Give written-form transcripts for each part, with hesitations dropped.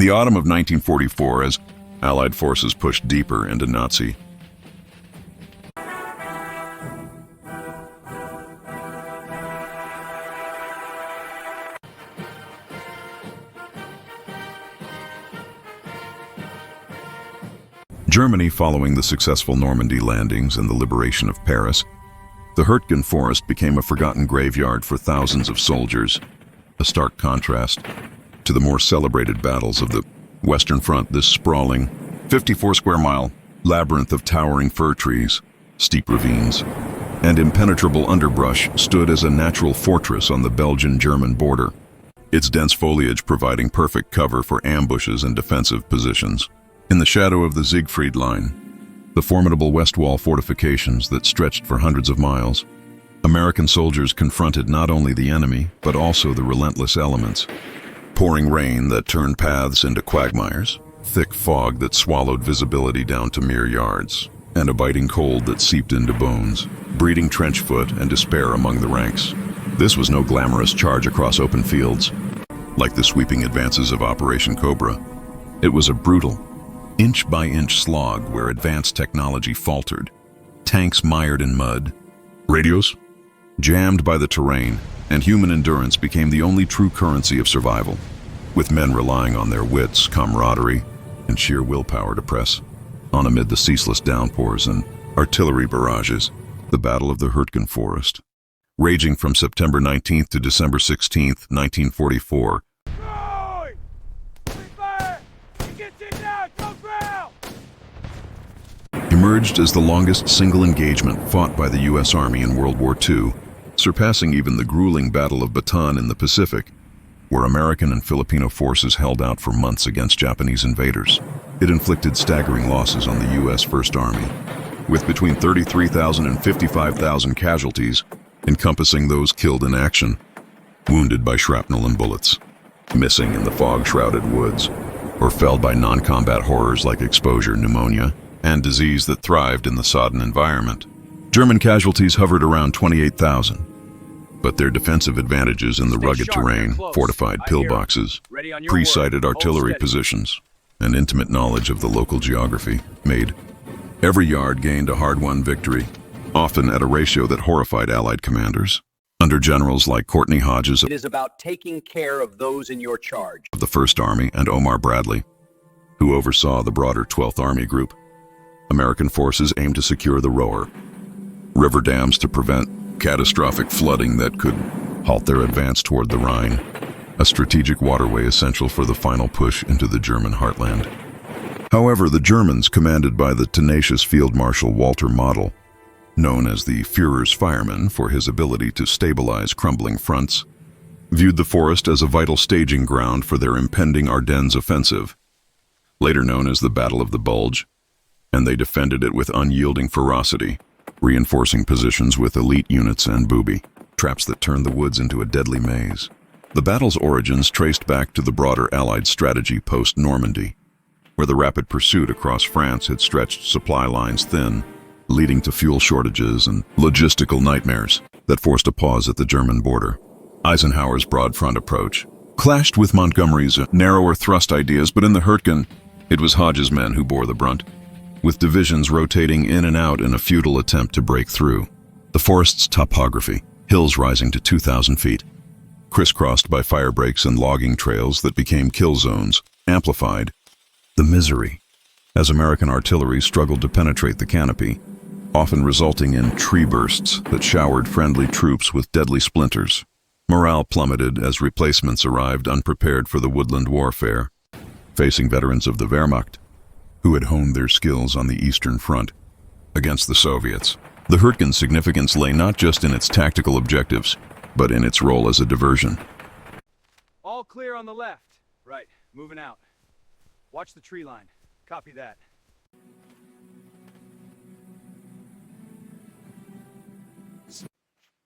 the autumn of 1944, as Allied forces pushed deeper into Nazi Germany, following the successful Normandy landings and the liberation of Paris, the Hürtgen Forest became a forgotten graveyard for thousands of soldiers, a stark contrast to the more celebrated battles of the Western Front. This sprawling, 54-square-mile labyrinth of towering fir trees, steep ravines, and impenetrable underbrush stood as a natural fortress on the Belgian-German border, its dense foliage providing perfect cover for ambushes and defensive positions. In the shadow of the Siegfried Line, the formidable West Wall fortifications that stretched for hundreds of miles, American soldiers confronted not only the enemy, but also the relentless elements. Pouring rain that turned paths into quagmires, thick fog that swallowed visibility down to mere yards, and a biting cold that seeped into bones, breeding trench foot and despair among the ranks. This was no glamorous charge across open fields, like the sweeping advances of Operation Cobra. It was a brutal, inch-by-inch slog where advanced technology faltered, tanks mired in mud, radios jammed by the terrain, and human endurance became the only true currency of survival, with men relying on their wits, camaraderie, and sheer willpower to press on amid the ceaseless downpours and artillery barrages. The Battle of the Hürtgen Forest, raging from September 19th to December 16th, 1944, emerged as the longest single engagement fought by the U.S. Army in World War II, surpassing even the grueling Battle of Bataan in the Pacific, where American and Filipino forces held out for months against Japanese invaders. It inflicted staggering losses on the U.S. First Army, with between 33,000 and 55,000 casualties, encompassing those killed in action, wounded by shrapnel and bullets, missing in the fog-shrouded woods, or felled by non-combat horrors like exposure, pneumonia, and disease that thrived in the sodden environment. German casualties hovered around 28,000, but their defensive advantages in the rugged terrain, fortified pillboxes, pre-sighted artillery positions, and intimate knowledge of the local geography made every yard gained a hard-won victory, often at a ratio that horrified Allied commanders. Under generals like Courtney Hodges it is about taking care of those in your charge of the First Army and Omar Bradley, who oversaw the broader 12th Army Group, American forces aimed to secure the Roer river dams to prevent catastrophic flooding that could halt their advance toward the Rhine, a strategic waterway essential for the final push into the German heartland. However, the Germans, commanded by the tenacious Field Marshal Walter Model, known as the Führer's fireman for his ability to stabilize crumbling fronts, viewed the forest as a vital staging ground for their impending Ardennes offensive, later known as the Battle of the Bulge, and they defended it with unyielding ferocity, reinforcing positions with elite units and booby traps that turned the woods into a deadly maze. The battle's origins traced back to the broader Allied strategy post-Normandy, where the rapid pursuit across France had stretched supply lines thin, leading to fuel shortages and logistical nightmares that forced a pause at the German border. Eisenhower's broad front approach clashed with Montgomery's narrower thrust ideas, but in the Hürtgen, it was Hodges' men who bore the brunt, with divisions rotating in and out in a futile attempt to break through. The forest's topography, hills rising to 2,000 feet, crisscrossed by fire breaks and logging trails that became kill zones, amplified the misery as American artillery struggled to penetrate the canopy, often resulting in tree bursts that showered friendly troops with deadly splinters. Morale plummeted as replacements arrived unprepared for the woodland warfare, facing veterans of the Wehrmacht, who had honed their skills on the Eastern Front against the Soviets. The Hürtgen's significance lay not just in its tactical objectives, but in its role as a diversion. All clear on the left. Right, moving out. Watch the tree line. Copy that.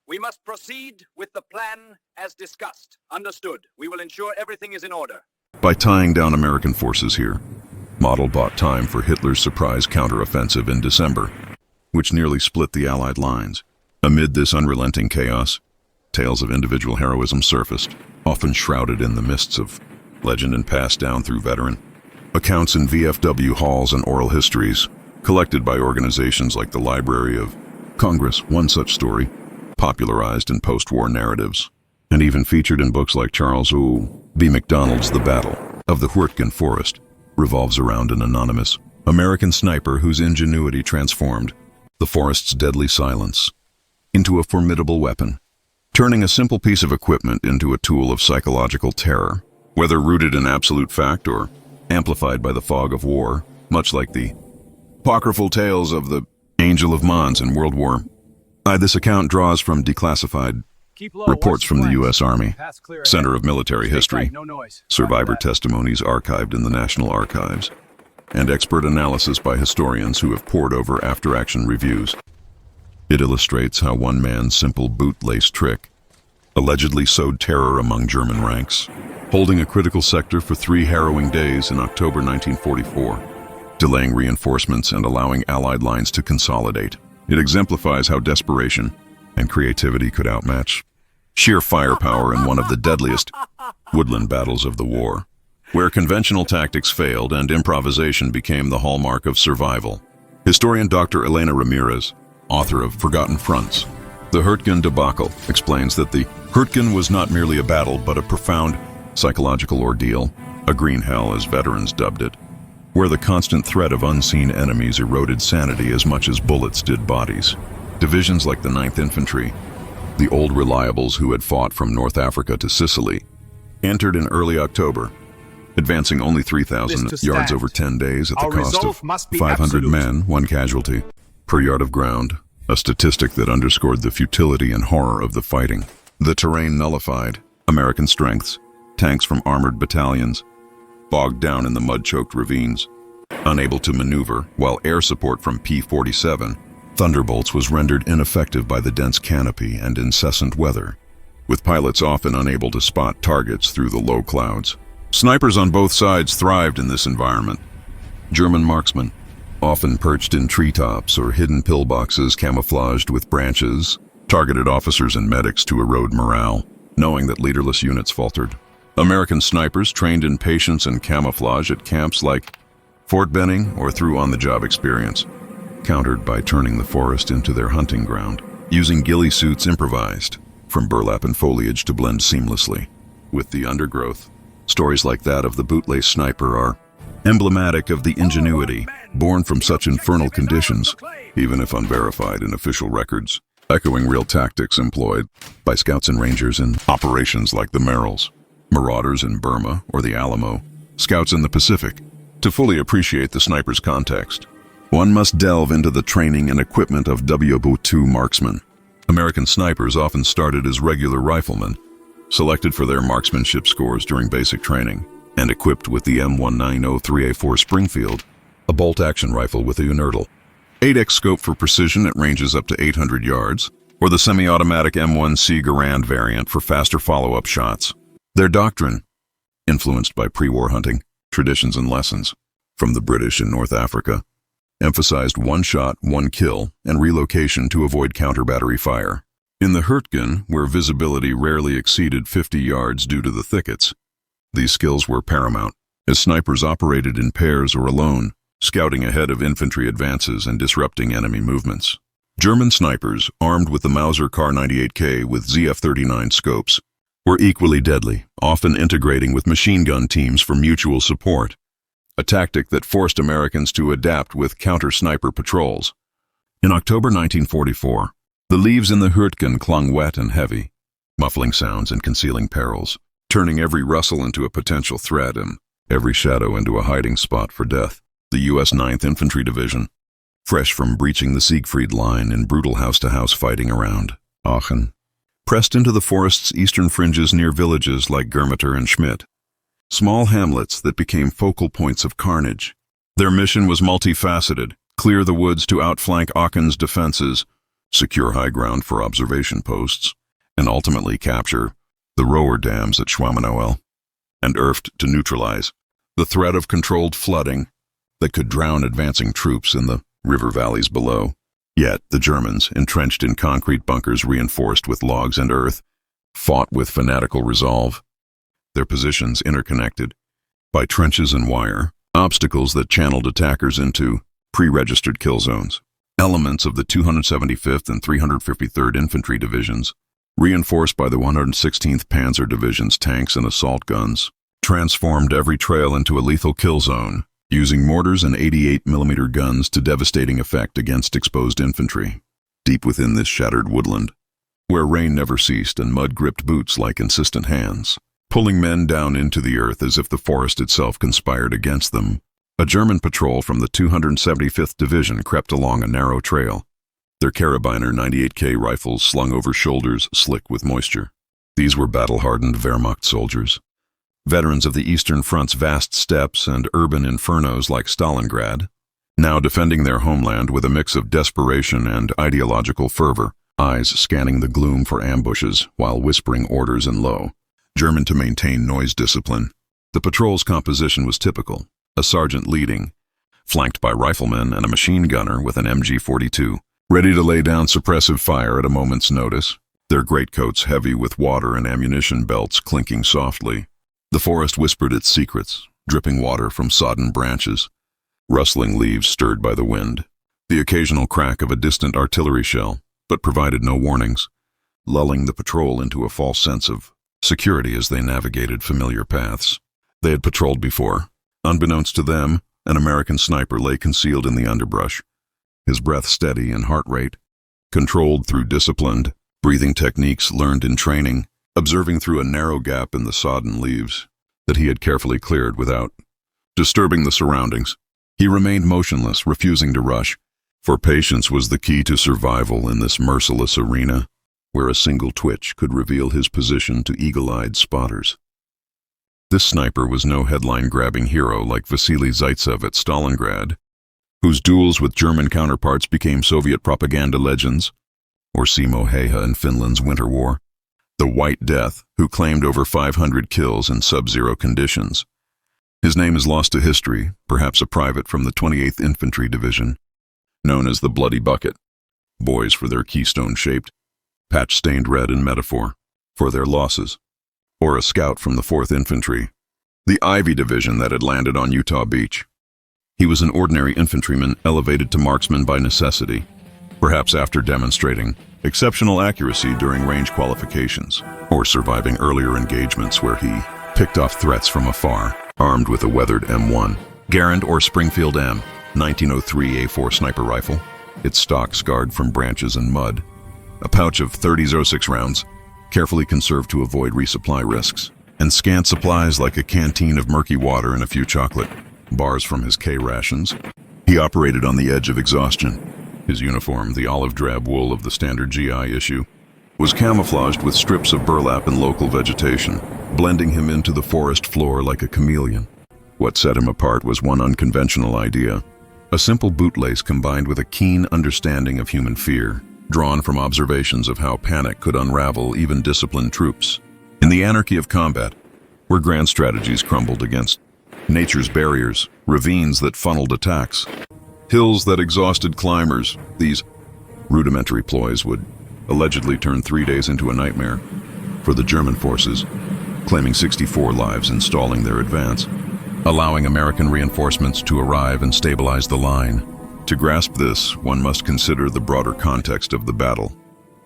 We must proceed with the plan as discussed. Understood. We will ensure everything is in order. By tying down American forces here, Model bought time for Hitler's surprise counteroffensive in December, which nearly split the Allied lines. Amid this unrelenting chaos, tales of individual heroism surfaced, often shrouded in the mists of legend and passed down through veteran accounts in VFW halls and oral histories, collected by organizations like the Library of Congress. One such story, popularized in post-war narratives, and even featured in books like Charles B. MacDonald's The Battle of the Hürtgen Forest, revolves around an anonymous American sniper whose ingenuity transformed the forest's deadly silence into a formidable weapon, turning a simple piece of equipment into a tool of psychological terror, whether rooted in absolute fact or amplified by the fog of war, much like the apocryphal tales of the Angel of Mons in World War I. This account draws from declassified reports from the U.S. Army, Center of Military History, survivor testimonies archived in the National Archives, and expert analysis by historians who have pored over after-action reviews. It illustrates how one man's simple bootlace trick allegedly sowed terror among German ranks, holding a critical sector for 3 harrowing days in October 1944, delaying reinforcements and allowing Allied lines to consolidate. It exemplifies how desperation and creativity could outmatch sheer firepower in one of the deadliest woodland battles of the war, where conventional tactics failed and improvisation became the hallmark of survival. Historian Dr. Elena Ramirez, author of Forgotten Fronts, The Hürtgen Debacle, explains that the Hürtgen was not merely a battle but a profound psychological ordeal, a green hell as veterans dubbed it, where the constant threat of unseen enemies eroded sanity as much as bullets did bodies. Divisions like the 9th Infantry, the old reliables who had fought from North Africa to Sicily, entered in early October, advancing only 3,000 yards over 10 days at the cost of 500 men, 1 casualty per yard of ground, a statistic that underscored the futility and horror of the fighting. The terrain nullified, American strengths, tanks from armored battalions, bogged down in the mud-choked ravines, unable to maneuver, while air support from P-47 Thunderbolts was rendered ineffective by the dense canopy and incessant weather, with pilots often unable to spot targets through the low clouds. Snipers on both sides thrived in this environment. German marksmen, often perched in treetops or hidden pillboxes camouflaged with branches, targeted officers and medics to erode morale, knowing that leaderless units faltered. American snipers trained in patience and camouflage at camps like Fort Benning or through on-the-job experience, countered by turning the forest into their hunting ground, using ghillie suits improvised from burlap and foliage to blend seamlessly with the undergrowth. Stories like that of the bootlace sniper are emblematic of the ingenuity born from such infernal conditions, even if unverified in official records, echoing real tactics employed by scouts and rangers in operations like the Merrills, Marauders in Burma or the Alamo, scouts in the Pacific. To fully appreciate the sniper's context, one must delve into the training and equipment of WW2 marksmen. American snipers often started as regular riflemen, selected for their marksmanship scores during basic training, and equipped with the M1903A4 Springfield, a bolt-action rifle with a inertial 8x scope for precision at ranges up to 800 yards, or the semi-automatic M1C Garand variant for faster follow-up shots. Their doctrine, influenced by pre-war hunting, traditions and lessons from the British in North Africa, emphasized one shot, one kill, and relocation to avoid counter-battery fire. In the Hürtgen, where visibility rarely exceeded 50 yards due to the thickets, these skills were paramount, as snipers operated in pairs or alone, scouting ahead of infantry advances and disrupting enemy movements. German snipers, armed with the Mauser Kar-98K with ZF-39 scopes, were equally deadly, often integrating with machine gun teams for mutual support, a tactic that forced Americans to adapt with counter-sniper patrols. In October 1944, the leaves in the Hürtgen clung wet and heavy, muffling sounds and concealing perils, turning every rustle into a potential threat and every shadow into a hiding spot for death. The U.S. 9th Infantry Division, fresh from breaching the Siegfried Line in brutal house-to-house fighting around Aachen, pressed into the forest's eastern fringes near villages like Germeter and Schmidt, small hamlets that became focal points of carnage. Their mission was multifaceted: clear the woods to outflank Aachen's defenses, secure high ground for observation posts, and ultimately capture the rower dams at Schwammenauel and Erft to neutralize the threat of controlled flooding that could drown advancing troops in the river valleys below. Yet the Germans, entrenched in concrete bunkers reinforced with logs and earth, fought with fanatical resolve. Their positions interconnected, by trenches and wire, obstacles that channeled attackers into pre-registered kill zones. Elements of the 275th and 353rd Infantry Divisions, reinforced by the 116th Panzer Division's tanks and assault guns, transformed every trail into a lethal kill zone, using mortars and 88mm guns to devastating effect against exposed infantry. Deep within this shattered woodland, where rain never ceased and mud gripped boots like insistent hands, pulling men down into the earth as if the forest itself conspired against them, a German patrol from the 275th Division crept along a narrow trail, their Karabiner 98K rifles slung over shoulders slick with moisture. These were battle-hardened Wehrmacht soldiers, veterans of the Eastern Front's vast steppes and urban infernos like Stalingrad, now defending their homeland with a mix of desperation and ideological fervor, eyes scanning the gloom for ambushes while whispering orders in low German to maintain noise discipline. The patrol's composition was typical, a sergeant leading, flanked by riflemen and a machine gunner with an MG-42, ready to lay down suppressive fire at a moment's notice, their greatcoats heavy with water and ammunition belts clinking softly. The forest whispered its secrets, dripping water from sodden branches, rustling leaves stirred by the wind, the occasional crack of a distant artillery shell, but provided no warnings, lulling the patrol into a false sense of security as they navigated familiar paths. They had patrolled before. Unbeknownst to them, an American sniper lay concealed in the underbrush, his breath steady and heart rate controlled through disciplined breathing techniques learned in training, observing through a narrow gap in the sodden leaves that he had carefully cleared without disturbing the surroundings. He remained motionless, refusing to rush, for patience was the key to survival in this merciless arena, where a single twitch could reveal his position to eagle-eyed spotters. This sniper was no headline-grabbing hero like Vasily Zaitsev at Stalingrad, whose duels with German counterparts became Soviet propaganda legends, or Simo Häyhä in Finland's Winter War, the White Death, who claimed over 500 kills in sub-zero conditions. His name is lost to history, perhaps a private from the 28th Infantry Division, known as the Bloody Bucket, boys for their keystone-shaped, patch-stained red in metaphor, for their losses, or a scout from the 4th Infantry, the Ivy Division that had landed on Utah Beach. He was an ordinary infantryman elevated to marksman by necessity, perhaps after demonstrating exceptional accuracy during range qualifications, or surviving earlier engagements where he picked off threats from afar, armed with a weathered M1, Garand or Springfield M, 1903 A4 sniper rifle, its stock scarred from branches and mud, a pouch of 30-06 rounds, carefully conserved to avoid resupply risks, and scant supplies like a canteen of murky water and a few chocolate bars from his K rations. He operated on the edge of exhaustion. His uniform, the olive drab wool of the standard GI issue, was camouflaged with strips of burlap and local vegetation, blending him into the forest floor like a chameleon. What set him apart was one unconventional idea, a simple bootlace combined with a keen understanding of human fear, drawn from observations of how panic could unravel even disciplined troops. In the anarchy of combat, where grand strategies crumbled against nature's barriers, ravines that funneled attacks, hills that exhausted climbers, these rudimentary ploys would allegedly turn 3 days into a nightmare for the German forces, claiming 64 lives in stalling their advance, allowing American reinforcements to arrive and stabilize the line. To grasp this, one must consider the broader context of the battle,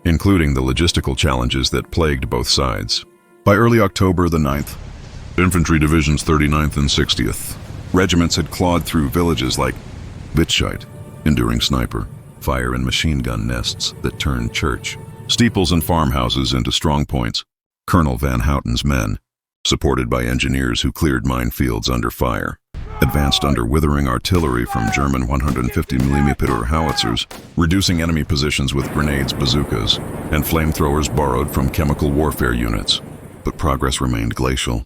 including the logistical challenges that plagued both sides. By early October the 9th, Infantry Divisions 39th and 60th regiments had clawed through villages like Wittscheid, enduring sniper, fire and machine gun nests that turned church, steeples and farmhouses into strong points. Colonel Van Houten's men, supported by engineers who cleared minefields under fire, advanced under withering artillery from German 150mm howitzers, reducing enemy positions with grenades, bazookas, and flamethrowers borrowed from chemical warfare units. But progress remained glacial.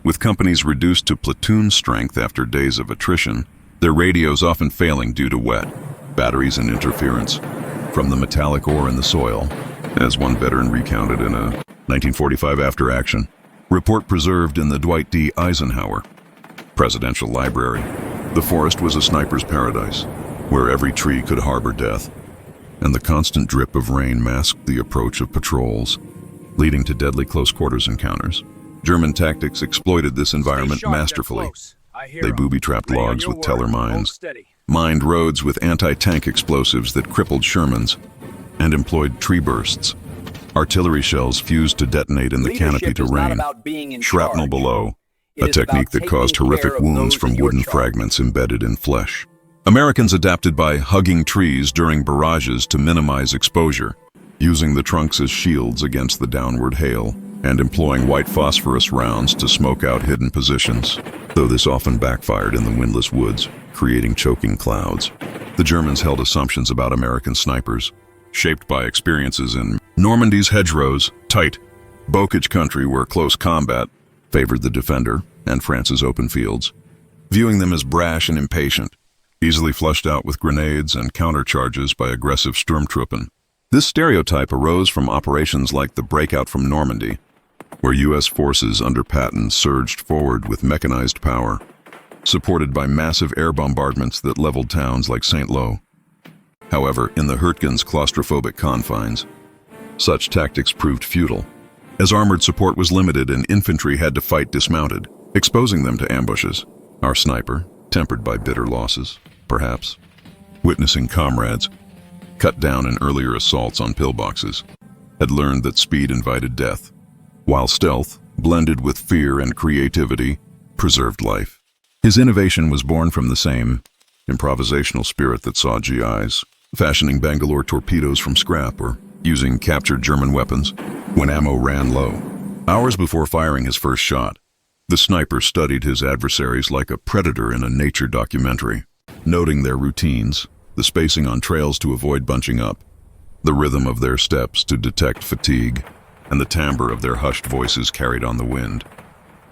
With companies reduced to platoon strength after days of attrition, their radios often failing due to wet, batteries and interference from the metallic ore in the soil, as one veteran recounted in a 1945 after-action report preserved in the Dwight D. Eisenhower Presidential Library. The forest was a sniper's paradise, where every tree could harbor death, and the constant drip of rain masked the approach of patrols, leading to deadly close-quarters encounters. German tactics exploited this environment Stay sharp, they're masterfully. close. I hear They 'em. booby-trapped Ready on logs your with word. teller Hold mines, steady. mined roads with anti-tank explosives that crippled Shermans, and employed tree bursts. Artillery shells fused to detonate in the canopy Leadership to is not rain. about being in Shrapnel charge. below, It a is about technique that taking caused horrific care of wounds those from in your wooden charge. fragments embedded in flesh. Americans adapted by hugging trees during barrages to minimize exposure, using the trunks as shields against the downward hail, and employing white phosphorus rounds to smoke out hidden positions, though this often backfired in the windless woods, creating choking clouds. The Germans held assumptions about American snipers, shaped by experiences in Normandy's hedgerows, tight, bocage country where close combat favored the defender, and France's open fields, viewing them as brash and impatient, easily flushed out with grenades and countercharges by aggressive Sturmtruppen. This stereotype arose from operations like the breakout from Normandy, where U.S. forces under Patton surged forward with mechanized power, supported by massive air bombardments that leveled towns like St. Lo. However, in the Hürtgen's claustrophobic confines, such tactics proved futile, as armored support was limited and infantry had to fight dismounted, exposing them to ambushes. Our sniper, tempered by bitter losses, perhaps, witnessing comrades cut down in earlier assaults on pillboxes, had learned that speed invited death, while stealth, blended with fear and creativity, preserved life. His innovation was born from the same improvisational spirit that saw GIs fashioning Bangalore torpedoes from scrap or using captured German weapons when ammo ran low. Hours before firing his first shot, the sniper studied his adversaries like a predator in a nature documentary, noting their routines, the spacing on trails to avoid bunching up, the rhythm of their steps to detect fatigue, and the timbre of their hushed voices carried on the wind,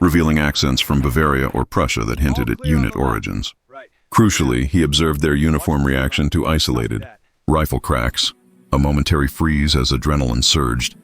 revealing accents from Bavaria or Prussia that hinted at unit origins. Right. Crucially, he observed their uniform reaction to isolated rifle cracks, a momentary freeze as adrenaline surged,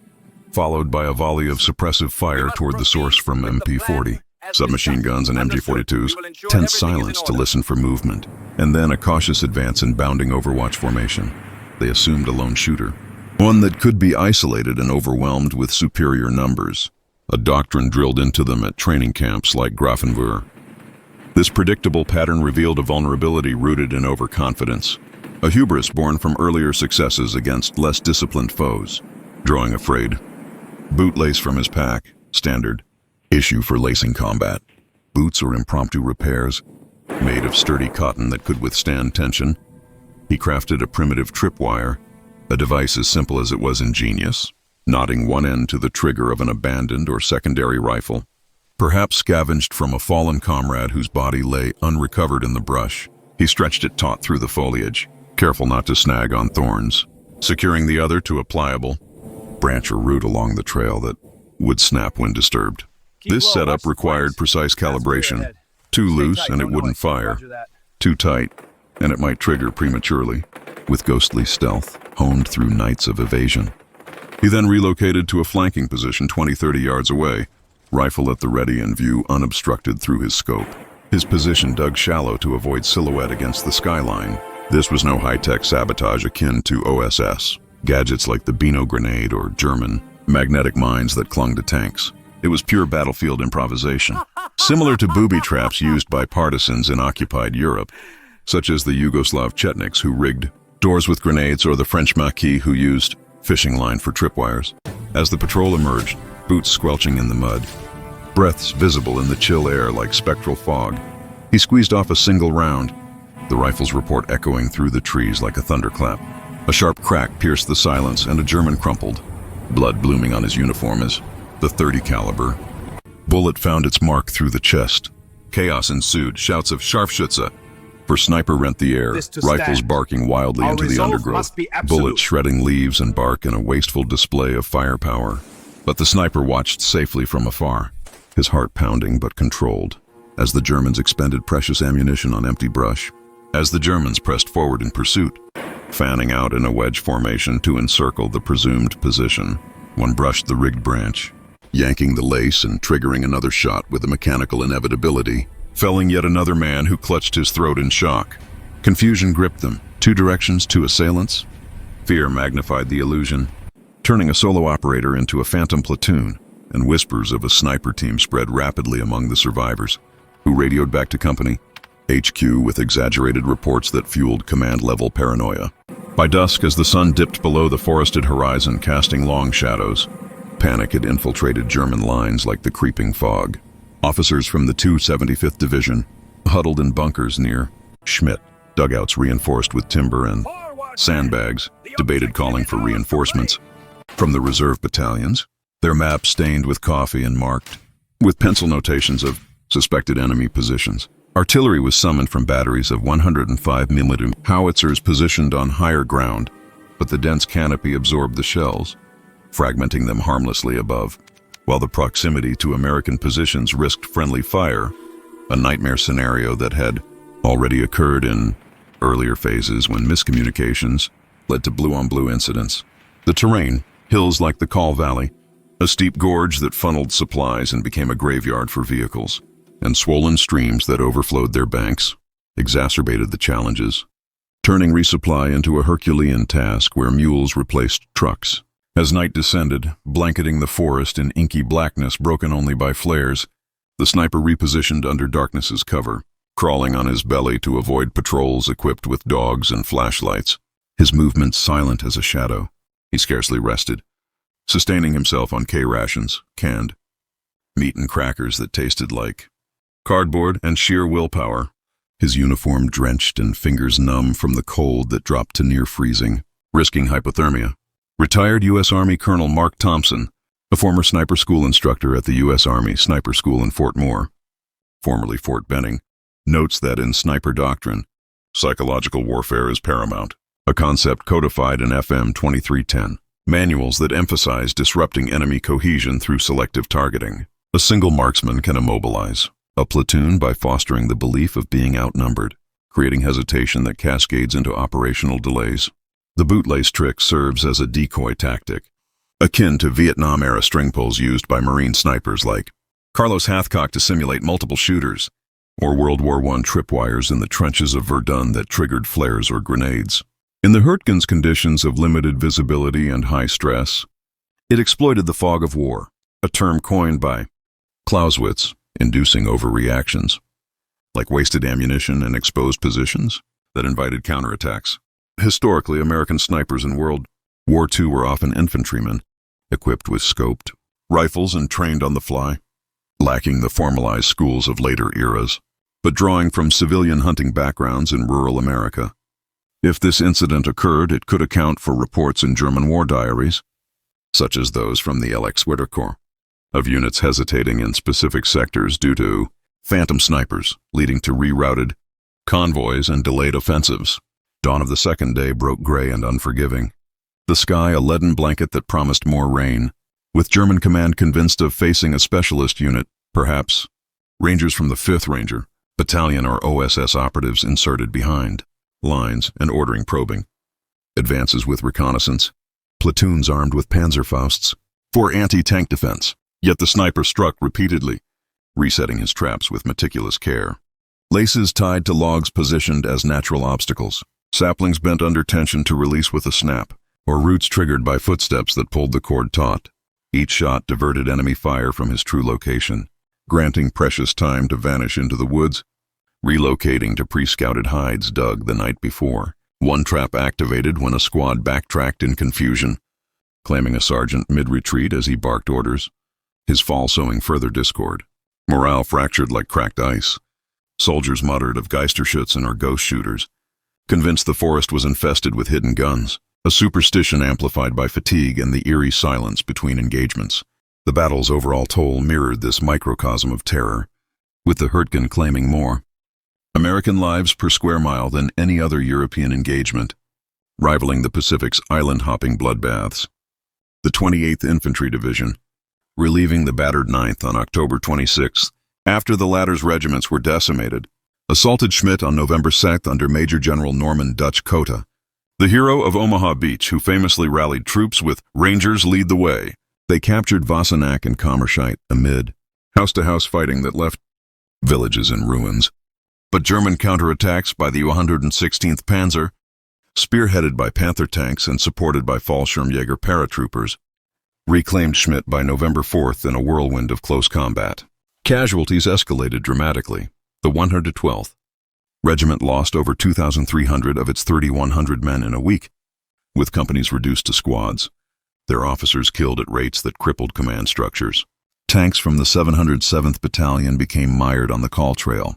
followed by a volley of suppressive fire toward the source from MP-40, submachine guns and MG-42s, tense silence to listen for movement, and then a cautious advance in bounding Overwatch formation. They assumed a lone shooter, one that could be isolated and overwhelmed with superior numbers, a doctrine drilled into them at training camps like Grafenwöhr. This predictable pattern revealed a vulnerability rooted in overconfidence, a hubris born from earlier successes against less disciplined foes. Drawing afraid, bootlace from his pack, standard issue for lacing combat. Boots or impromptu repairs, made of sturdy cotton that could withstand tension. He crafted a primitive tripwire, a device as simple as it was ingenious, knotting one end to the trigger of an abandoned or secondary rifle, perhaps scavenged from a fallen comrade whose body lay unrecovered in the brush. He stretched it taut through the foliage, careful not to snag on thorns, securing the other to a pliable branch or root along the trail that would snap when disturbed. This setup required precise calibration. Too loose and it wouldn't fire. Too tight and it might trigger prematurely, with ghostly stealth honed through nights of evasion. He then relocated to a flanking position 20-30 yards away, rifle at the ready and view unobstructed through his scope. His position dug shallow to avoid silhouette against the skyline. This was no high-tech sabotage akin to OSS, gadgets like the Beano grenade or German magnetic mines that clung to tanks. It was pure battlefield improvisation, similar to booby traps used by partisans in occupied Europe, such as the Yugoslav Chetniks who rigged doors with grenades or the French Maquis who used fishing line for tripwires. As the patrol emerged, boots squelching in the mud, breaths visible in the chill air like spectral fog, he squeezed off a single round, the rifle's report echoing through the trees like a thunderclap. A sharp crack pierced the silence and a German crumpled, blood blooming on his uniform as the .30 caliber bullet found its mark through the chest. Chaos ensued, shouts of Scharfschütze for sniper rent the air, rifles barking wildly into the undergrowth, bullets shredding leaves and bark in a wasteful display of firepower. But the sniper watched safely from afar, his heart pounding but controlled, as the Germans expended precious ammunition on empty brush, as the Germans pressed forward in pursuit, fanning out in a wedge formation to encircle the presumed position. One brushed the rigged branch, yanking the lace and triggering another shot with a mechanical inevitability, felling yet another man who clutched his throat in shock. Confusion gripped them, 2 directions, 2 assailants. Fear magnified the illusion, turning a solo operator into a phantom platoon. and whispers of a sniper team spread rapidly among the survivors, who radioed back to company HQ with exaggerated reports that fueled command-level paranoia. By dusk, as the sun dipped below the forested horizon, casting long shadows, panic had infiltrated German lines like the creeping fog. Officers from the 275th Division, huddled in bunkers near Schmidt, dugouts reinforced with timber and sandbags, debated calling for reinforcements from the reserve battalions, their maps stained with coffee and marked with pencil notations of suspected enemy positions. Artillery was summoned from batteries of 105mm howitzers positioned on higher ground, but the dense canopy absorbed the shells, fragmenting them harmlessly above, while the proximity to American positions risked friendly fire, a nightmare scenario that had already occurred in earlier phases when miscommunications led to blue-on-blue incidents. The terrain, hills like the Kahl Valley, a steep gorge that funneled supplies and became a graveyard for vehicles, and swollen streams that overflowed their banks, exacerbated the challenges, turning resupply into a Herculean task where mules replaced trucks. As night descended, blanketing the forest in inky blackness broken only by flares, the sniper repositioned under darkness's cover, crawling on his belly to avoid patrols equipped with dogs and flashlights, his movements silent as a shadow. He scarcely rested, sustaining himself on K-rations, canned meat and crackers that tasted like cardboard and sheer willpower, his uniform drenched and fingers numb from the cold that dropped to near freezing, risking hypothermia. Retired U.S. Army Colonel Mark Thompson, a former sniper school instructor at the U.S. Army Sniper School in Fort Moore, formerly Fort Benning, notes that in sniper doctrine, psychological warfare is paramount, a concept codified in FM 2310, manuals that emphasize disrupting enemy cohesion through selective targeting. A single marksman can immobilize a platoon by fostering the belief of being outnumbered, creating hesitation that cascades into operational delays. The bootlace trick serves as a decoy tactic, akin to Vietnam-era string pulls used by Marine snipers like Carlos Hathcock to simulate multiple shooters, or World War I tripwires in the trenches of Verdun that triggered flares or grenades. In the Hürtgen's conditions of limited visibility and high stress, it exploited the fog of war, a term coined by Clausewitz, inducing overreactions, like wasted ammunition and exposed positions that invited counterattacks. Historically, American snipers in World War II were often infantrymen, equipped with scoped rifles and trained on the fly, lacking the formalized schools of later eras, but drawing from civilian hunting backgrounds in rural America. If this incident occurred, it could account for reports in German war diaries, such as those from the LX Corps, of units hesitating in specific sectors due to phantom snipers, leading to rerouted convoys and delayed offensives. Dawn of the second day broke gray and unforgiving. The sky a leaden blanket that promised more rain, with German command convinced of facing a specialist unit, perhaps Rangers from the 5th Ranger Battalion or OSS operatives inserted behind lines and ordering probing. Advances with reconnaissance, platoons armed with Panzerfausts for anti-tank defense. Yet the sniper struck repeatedly, resetting his traps with meticulous care. Laces tied to logs positioned as natural obstacles, saplings bent under tension to release with a snap, or roots triggered by footsteps that pulled the cord taut. Each shot diverted enemy fire from his true location, granting precious time to vanish into the woods, relocating to pre-scouted hides dug the night before. One trap activated when a squad backtracked in confusion, claiming a sergeant mid-retreat as he barked orders, his fall sowing further discord. Morale fractured like cracked ice. Soldiers muttered of Geisterschützen or ghost shooters, convinced the forest was infested with hidden guns, a superstition amplified by fatigue and the eerie silence between engagements. The battle's overall toll mirrored this microcosm of terror, with the Hürtgen claiming more American lives per square mile than any other European engagement, rivaling the Pacific's island-hopping bloodbaths. The 28th Infantry Division, relieving the battered 9th on October 26th, after the latter's regiments were decimated, assaulted Schmidt on November 2nd under Major General Norman Dutch Cota, the hero of Omaha Beach who famously rallied troops with Rangers lead the way. They captured Wassenack and Kammerscheit amid house-to-house fighting that left villages in ruins. But German counterattacks by the 116th Panzer, spearheaded by Panther tanks and supported by Fallschirmjäger paratroopers, reclaimed Schmidt by November 4th in a whirlwind of close combat. Casualties escalated dramatically. The 112th Regiment lost over 2,300 of its 3,100 men in a week, with companies reduced to squads, their officers killed at rates that crippled command structures. Tanks from the 707th Battalion became mired on the call trail,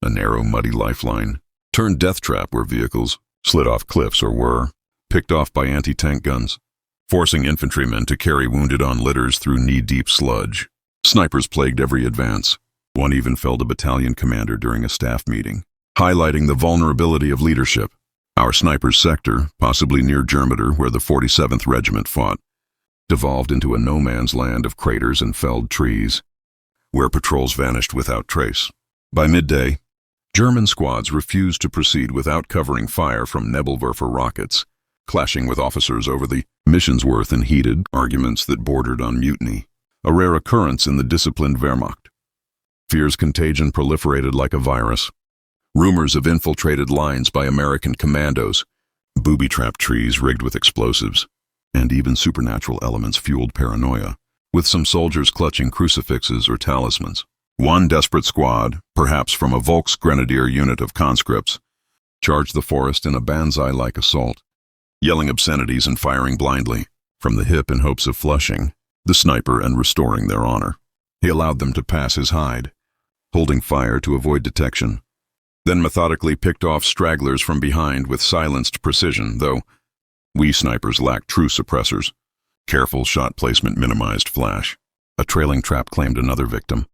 a narrow, muddy lifeline, turned death trap where vehicles slid off cliffs or were picked off by anti-tank guns, forcing infantrymen to carry wounded on litters through knee-deep sludge. Snipers plagued every advance. One even felled a battalion commander during a staff meeting, highlighting the vulnerability of leadership. Our snipers' sector, possibly near Germiter where the 47th Regiment fought, devolved into a no-man's land of craters and felled trees, where patrols vanished without trace. By midday, German squads refused to proceed without covering fire from Nebelwerfer rockets, clashing with officers over the mission's worth in heated arguments that bordered on mutiny, a rare occurrence in the disciplined Wehrmacht. Fear's contagion proliferated like a virus. Rumors of infiltrated lines by American commandos, booby-trapped trees rigged with explosives, and even supernatural elements fueled paranoia, with some soldiers clutching crucifixes or talismans. One desperate squad, perhaps from a Volksgrenadier unit of conscripts, charged the forest in a banzai-like assault, yelling obscenities and firing blindly, from the hip in hopes of flushing the sniper and restoring their honor. He allowed them to pass his hide, holding fire to avoid detection, then methodically picked off stragglers from behind with silenced precision, though we snipers lacked true suppressors. Careful shot placement minimized flash. A trailing trap claimed another victim,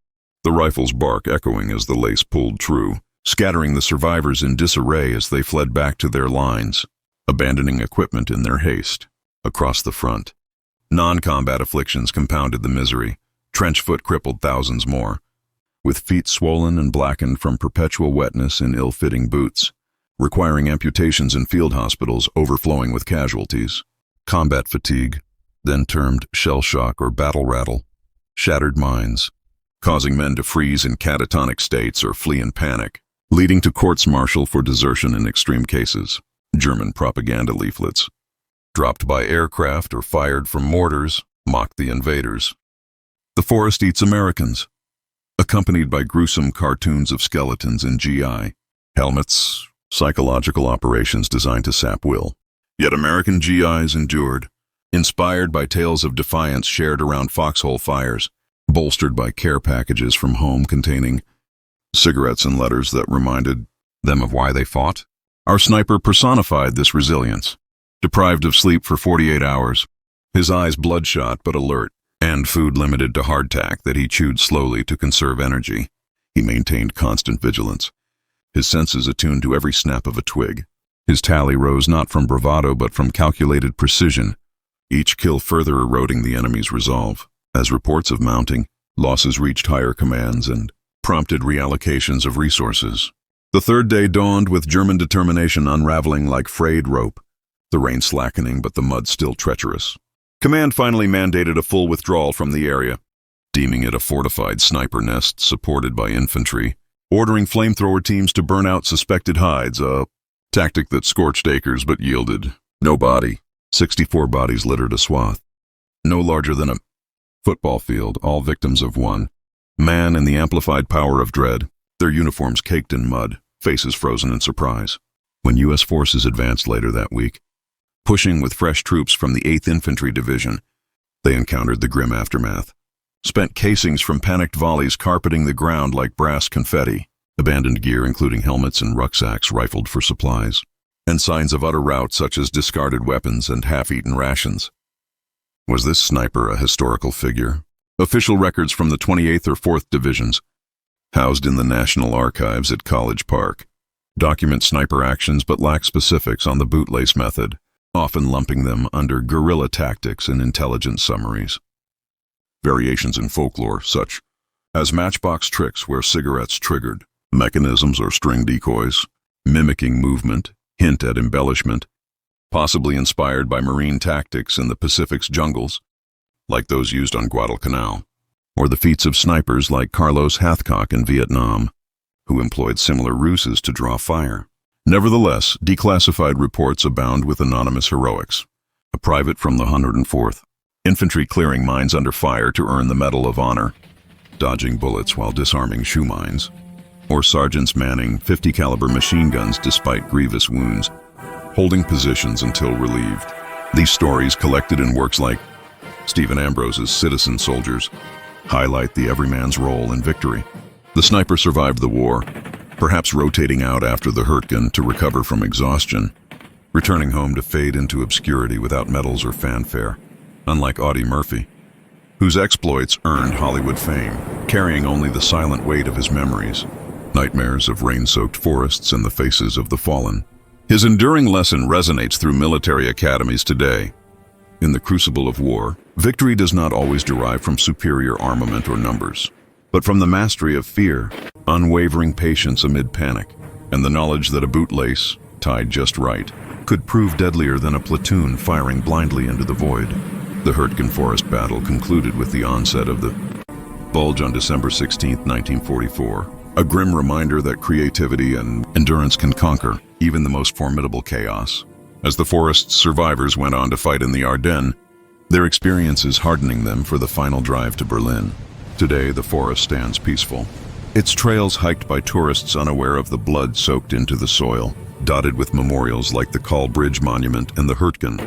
the rifle's bark echoing as the lace pulled true, scattering the survivors in disarray as they fled back to their lines, abandoning equipment in their haste. Across the front, non-combat afflictions compounded the misery. Trench foot crippled thousands more, with feet swollen and blackened from perpetual wetness in ill-fitting boots, requiring amputations in field hospitals overflowing with casualties. Combat fatigue, then termed shell shock or battle rattle, shattered minds, causing men to freeze in catatonic states or flee in panic, leading to courts-martial for desertion in extreme cases. German propaganda leaflets, dropped by aircraft or fired from mortars, mocked the invaders. The forest eats Americans, accompanied by gruesome cartoons of skeletons in GI, helmets, psychological operations designed to sap will. Yet American GIs endured, inspired by tales of defiance shared around foxhole fires, bolstered by care packages from home containing cigarettes and letters that reminded them of why they fought. Our sniper personified this resilience. Deprived of sleep for 48 hours, his eyes bloodshot but alert, and food limited to hardtack that he chewed slowly to conserve energy, he maintained constant vigilance, his senses attuned to every snap of a twig. His tally rose not from bravado but from calculated precision, each kill further eroding the enemy's resolve. As reports of mounting losses reached higher commands and prompted reallocations of resources. The third day dawned with German determination unraveling like frayed rope, the rain slackening but the mud still treacherous. Command finally mandated a full withdrawal from the area, deeming it a fortified sniper nest supported by infantry, ordering flamethrower teams to burn out suspected hides, a tactic that scorched acres but yielded no body. 64 bodies littered a swath, no larger than a football field, all victims of one man in the amplified power of dread, their uniforms caked in mud, faces frozen in surprise. When U.S. forces advanced later that week, pushing with fresh troops from the 8th Infantry Division, they encountered the grim aftermath. Spent casings from panicked volleys carpeting the ground like brass confetti, abandoned gear including helmets and rucksacks rifled for supplies, and signs of utter rout such as discarded weapons and half-eaten rations. Was this sniper a historical figure? Official records from the 28th or 4th Divisions, housed in the National Archives at College Park, document sniper actions but lack specifics on the bootlace method, often lumping them under guerrilla tactics and intelligence summaries. Variations in folklore, such as matchbox tricks where cigarettes triggered, mechanisms or string decoys, mimicking movement, hint at embellishment, possibly inspired by marine tactics in the Pacific's jungles, like those used on Guadalcanal, or the feats of snipers like Carlos Hathcock in Vietnam, who employed similar ruses to draw fire. Nevertheless, declassified reports abound with anonymous heroics. A private from the 104th infantry clearing mines under fire to earn the Medal of Honor, dodging bullets while disarming shoe mines, or sergeants manning 50 caliber machine guns despite grievous wounds, holding positions until relieved. These stories, collected in works like Stephen Ambrose's Citizen Soldiers, highlight the everyman's role in victory. The sniper survived the war, perhaps rotating out after the Hürtgen to recover from exhaustion, returning home to fade into obscurity without medals or fanfare, unlike Audie Murphy, whose exploits earned Hollywood fame, carrying only the silent weight of his memories, nightmares of rain-soaked forests and the faces of the fallen. His enduring lesson resonates through military academies today. In the crucible of war, victory does not always derive from superior armament or numbers, but from the mastery of fear, unwavering patience amid panic, and the knowledge that a bootlace, tied just right, could prove deadlier than a platoon firing blindly into the void. The Hürtgen Forest battle concluded with the onset of the Bulge on December 16, 1944, a grim reminder that creativity and endurance can conquer even the most formidable chaos. As the forest's survivors went on to fight in the Ardennes, their experiences hardening them for the final drive to Berlin. Today, the forest stands peaceful, its trails hiked by tourists unaware of the blood soaked into the soil, dotted with memorials like the Call Bridge Monument and the Hürtgen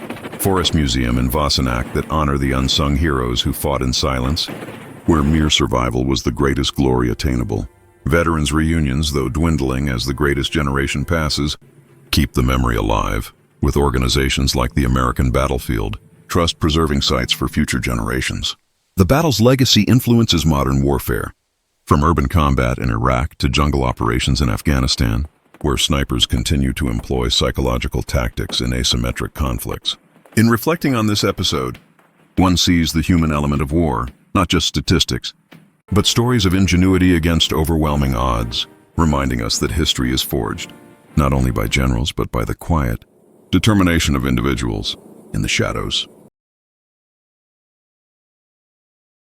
Forest Museum in Wassenack that honor the unsung heroes who fought in silence, where mere survival was the greatest glory attainable. Veterans' reunions, though dwindling as the greatest generation passes, keep the memory alive, with organizations like the American Battlefield, trust preserving sites for future generations. The battle's legacy influences modern warfare, from urban combat in Iraq to jungle operations in Afghanistan, where snipers continue to employ psychological tactics in asymmetric conflicts. In reflecting on this episode, one sees the human element of war, not just statistics, but stories of ingenuity against overwhelming odds, reminding us that history is forged, not only by generals but by the quiet determination of individuals in the shadows.